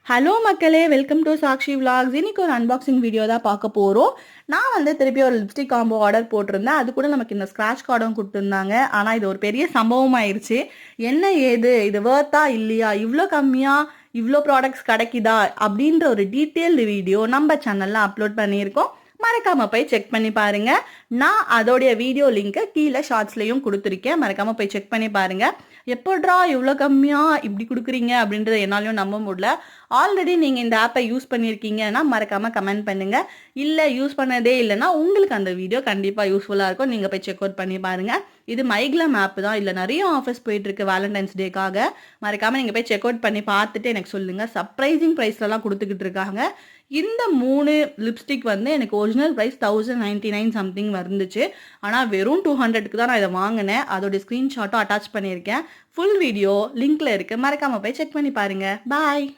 Hello மக்களே, welcome to Sakshi vlogs. இன்னைக்கு ஒரு அன்பாக்சிங் வீடியோ தான் பார்க்க போகிறோம். நான் திருப்பி ஒரு லிப்ஸ்டிக் காம்போ ஆர்டர் போட்டிருந்தேன். அது கூட நமக்கு இந்த ஸ்க்ராட்ச் கார்டும் கொடுத்துருந்தாங்க. ஆனால் இது ஒரு பெரிய சம்பவம் ஆயிடுச்சு. என்ன ஏது இது வேர்த்தா இல்லையா, இவ்வளோ கம்மியாக இவ்வளோ ப்ராடக்ட்ஸ் கிடைக்குதா அப்படின்ற ஒரு டீட்டெயில்டு வீடியோ நம்ம சேனலில் அப்லோட் பண்ணியிருக்கோம். மறக்காம போய் செக் பண்ணி பாருங்க. நான் அதோடைய வீடியோ லிங்கை கீழே ஷார்ட்ஸ்லையும் கொடுத்துருக்கேன். மறக்காம போய் செக் பண்ணி பாருங்க. எப்போட்ரா இவ்வளோ கம்மியா இப்படி கொடுக்குறீங்க அப்படின்றத என்னாலையும் நம்ப முடியல. ஆல்ரெடி நீங்கள் இந்த ஆப்பை யூஸ் பண்ணியிருக்கீங்கன்னா மறக்காம கமெண்ட் பண்ணுங்க. இல்லை யூஸ் பண்ணதே இல்லைன்னா உங்களுக்கு அந்த வீடியோ கண்டிப்பாக யூஸ்ஃபுல்லாக இருக்கும். நீங்கள் போய் செக் அவுட் பண்ணி பாருங்க. இது மைக்லம் ஆப் தான். இல்லை நிறைய ஆஃபர்ஸ் போயிட்டு இருக்கு வேலண்டைன்ஸ் டேக்காக. மறக்காம நீங்கள் போய் செக் அவுட் பண்ணி பார்த்துட்டு எனக்கு சொல்லுங்க. சர்ப்ரைசிங் ப்ரைஸ்லலாம் கொடுத்துக்கிட்டு இருக்காங்க. இந்த 3 லிப்ஸ்டிக் எனக்கு ஒரிஜினல் ப்ரைஸ் 1099 சம்திங் வந்துச்சு. ஆனால் வெறும் 200க்கு தான் நான் இதை வாங்கினேன். அதோட ஸ்க்ரீன்ஷாட்டும் அட்டாச் பண்ணியிருக்கேன். ஃபுல் வீடியோ லிங்க்ல இருக்கு. மறக்காம போய் செக் பண்ணி பாருங்க. பாய்.